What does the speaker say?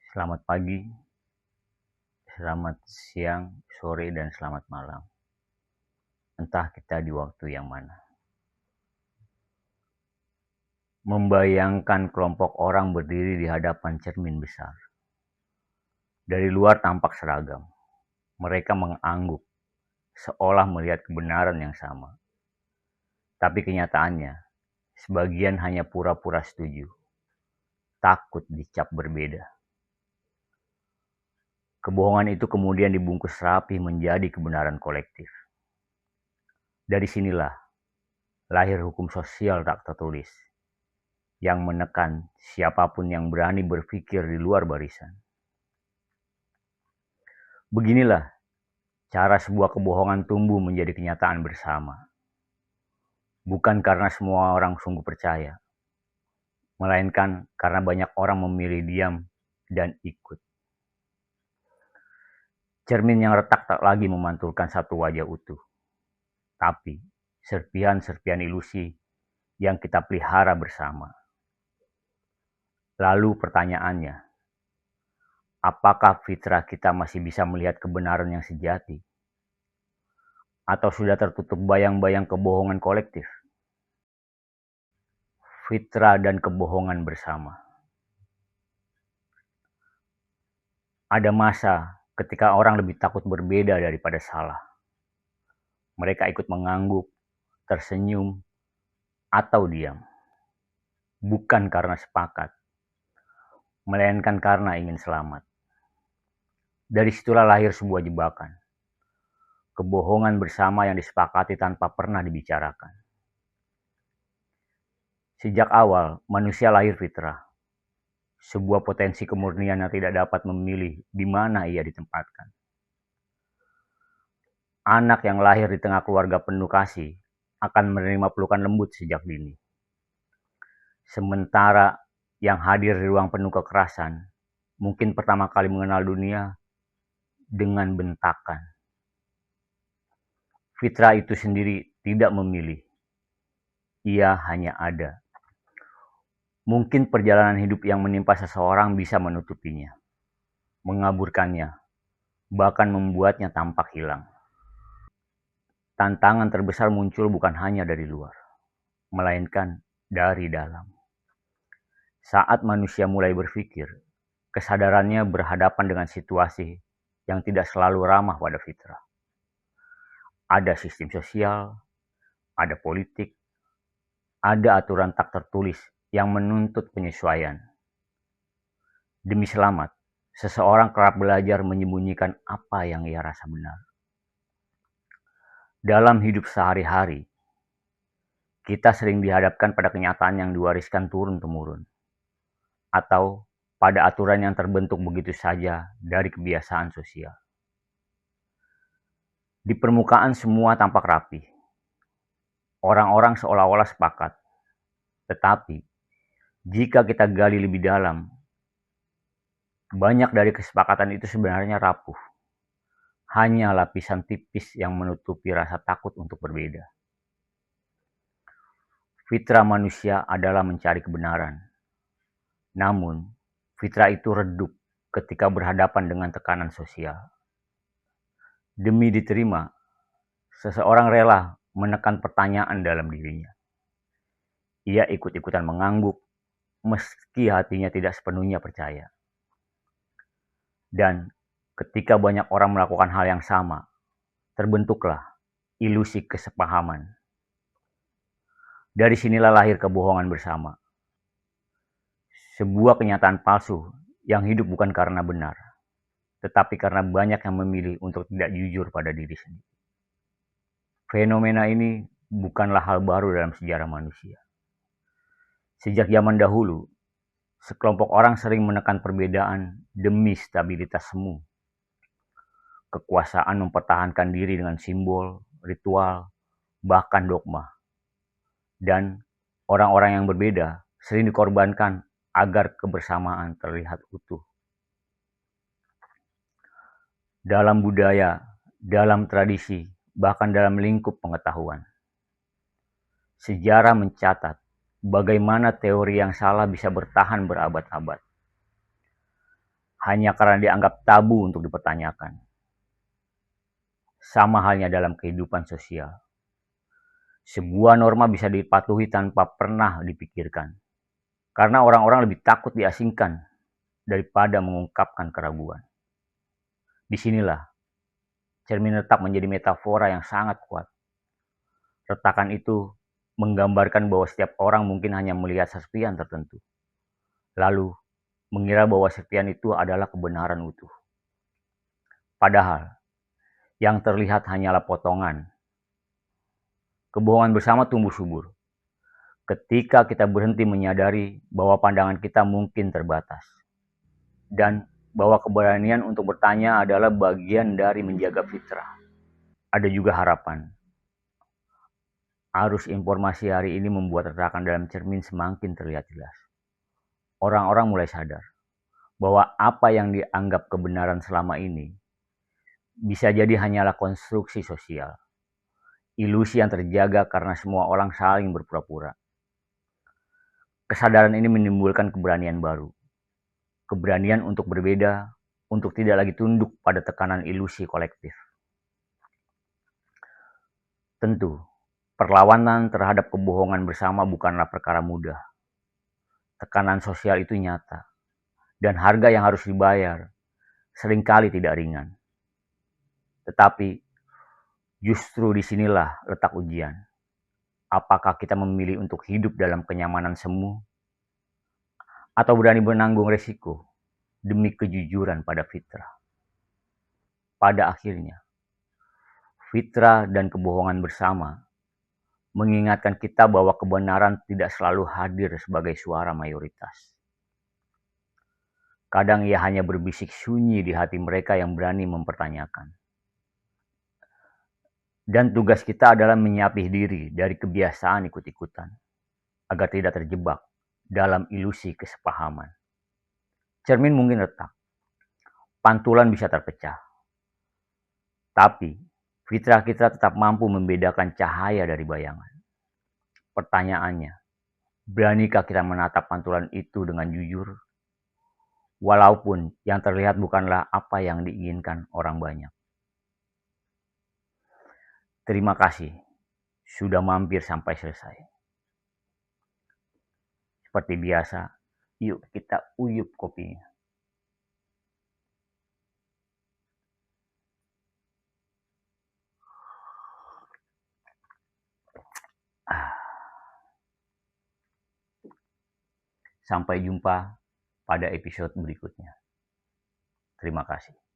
Selamat pagi, selamat siang, sore, dan selamat malam. Entah kita di waktu yang mana. Membayangkan kelompok orang berdiri di hadapan cermin besar. Dari luar tampak seragam. Mereka mengangguk, seolah melihat kebenaran yang sama. Tapi kenyataannya, sebagian hanya pura-pura setuju. Takut dicap berbeda. Kebohongan itu kemudian dibungkus rapi menjadi kebenaran kolektif. Dari sinilah lahir hukum sosial tak tertulis yang menekan siapapun yang berani berpikir di luar barisan. Beginilah cara sebuah kebohongan tumbuh menjadi kenyataan bersama. Bukan karena semua orang sungguh percaya, melainkan karena banyak orang memilih diam dan ikut. Cermin yang retak tak lagi memantulkan satu wajah utuh, tapi serpihan-serpihan ilusi yang kita pelihara bersama. Lalu pertanyaannya, apakah fitrah kita masih bisa melihat kebenaran yang sejati? Atau sudah tertutup bayang-bayang kebohongan kolektif? Fitrah dan kebohongan bersama. Ada masa ketika orang lebih takut berbeda daripada salah. Mereka ikut mengangguk, tersenyum, atau diam. Bukan karena sepakat, melainkan karena ingin selamat. Dari situlah lahir sebuah jebakan. Kebohongan bersama yang disepakati tanpa pernah dibicarakan. Sejak awal, manusia lahir fitrah. Sebuah potensi kemurnian yang tidak dapat memilih di mana ia ditempatkan. Anak yang lahir di tengah keluarga penuh kasih akan menerima pelukan lembut sejak dini. Sementara yang hadir di ruang penuh kekerasan mungkin pertama kali mengenal dunia dengan bentakan. Fitrah itu sendiri tidak memilih. Ia hanya ada. Mungkin perjalanan hidup yang menimpa seseorang bisa menutupinya, mengaburkannya, bahkan membuatnya tampak hilang. Tantangan terbesar muncul bukan hanya dari luar, melainkan dari dalam. Saat manusia mulai berpikir, kesadarannya berhadapan dengan situasi yang tidak selalu ramah pada fitrah. Ada sistem sosial, ada politik, ada aturan tak tertulis yang menuntut penyesuaian. Demi selamat, seseorang kerap belajar menyembunyikan apa yang ia rasa benar. Dalam hidup sehari-hari, kita sering dihadapkan pada kenyataan yang diwariskan turun-temurun, atau pada aturan yang terbentuk begitu saja dari kebiasaan sosial. Di permukaan semua tampak rapi. Orang-orang seolah-olah sepakat. Tetapi, jika kita gali lebih dalam, banyak dari kesepakatan itu sebenarnya rapuh. Hanya lapisan tipis yang menutupi rasa takut untuk berbeda. Fitrah manusia adalah mencari kebenaran. Namun, fitrah itu redup ketika berhadapan dengan tekanan sosial. Demi diterima, seseorang rela menekan pertanyaan dalam dirinya. Ia ikut-ikutan mengangguk, meski hatinya tidak sepenuhnya percaya. Dan ketika banyak orang melakukan hal yang sama, terbentuklah ilusi kesepahaman. Dari sinilah lahir kebohongan bersama. Sebuah kenyataan palsu yang hidup bukan karena benar, tetapi karena banyak yang memilih untuk tidak jujur pada diri sendiri. Fenomena ini bukanlah hal baru dalam sejarah manusia. Sejak zaman dahulu, sekelompok orang sering menekan perbedaan demi stabilitas semu. Kekuasaan mempertahankan diri dengan simbol, ritual, bahkan dogma. Dan orang-orang yang berbeda sering dikorbankan agar kebersamaan terlihat utuh. Dalam budaya, dalam tradisi, bahkan dalam lingkup pengetahuan. Sejarah mencatat bagaimana teori yang salah bisa bertahan berabad-abad. hanya karena dianggap tabu untuk dipertanyakan. Sama halnya dalam kehidupan sosial. Sebuah norma bisa dipatuhi tanpa pernah dipikirkan. Karena orang-orang lebih takut diasingkan daripada mengungkapkan keraguan. Disinilah cermin retak menjadi metafora yang sangat kuat. Retakan itu menggambarkan bahwa setiap orang mungkin hanya melihat serpihan tertentu. Lalu mengira bahwa serpihan itu adalah kebenaran utuh. Padahal yang terlihat hanyalah potongan. Kebohongan bersama tumbuh subur ketika kita berhenti menyadari bahwa pandangan kita mungkin terbatas, dan bahwa keberanian untuk bertanya adalah bagian dari menjaga fitrah. Ada juga harapan. Arus informasi hari ini membuat retakan dalam cermin semakin terlihat jelas. Orang-orang mulai sadar bahwa apa yang dianggap kebenaran selama ini bisa jadi hanyalah konstruksi sosial, ilusi yang terjaga karena semua orang saling berpura-pura. Kesadaran ini menimbulkan keberanian baru, keberanian untuk berbeda, untuk tidak lagi tunduk pada tekanan ilusi kolektif. Tentu, perlawanan terhadap kebohongan bersama bukanlah perkara mudah. Tekanan sosial itu nyata, dan harga yang harus dibayar seringkali tidak ringan. Tetapi, justru disinilah letak ujian. Apakah kita memilih untuk hidup dalam kenyamanan semu, atau berani menanggung resiko demi kejujuran pada fitrah? Pada akhirnya, fitrah dan kebohongan bersama mengingatkan kita bahwa kebenaran tidak selalu hadir sebagai suara mayoritas. Kadang ia hanya berbisik sunyi di hati mereka yang berani mempertanyakan. Dan tugas kita adalah menyapih diri dari kebiasaan ikut-ikutan, agar tidak terjebak dalam ilusi kesepahaman. Cermin mungkin retak, pantulan bisa terpecah, tapi fitrah kita tetap mampu membedakan cahaya dari bayangan. Pertanyaannya, beranikah kita menatap pantulan itu dengan jujur? Walaupun yang terlihat bukanlah apa yang diinginkan orang banyak. Terima kasih sudah mampir sampai selesai. Seperti biasa, yuk kita uyup kopinya. Sampai jumpa pada episode berikutnya. Terima kasih.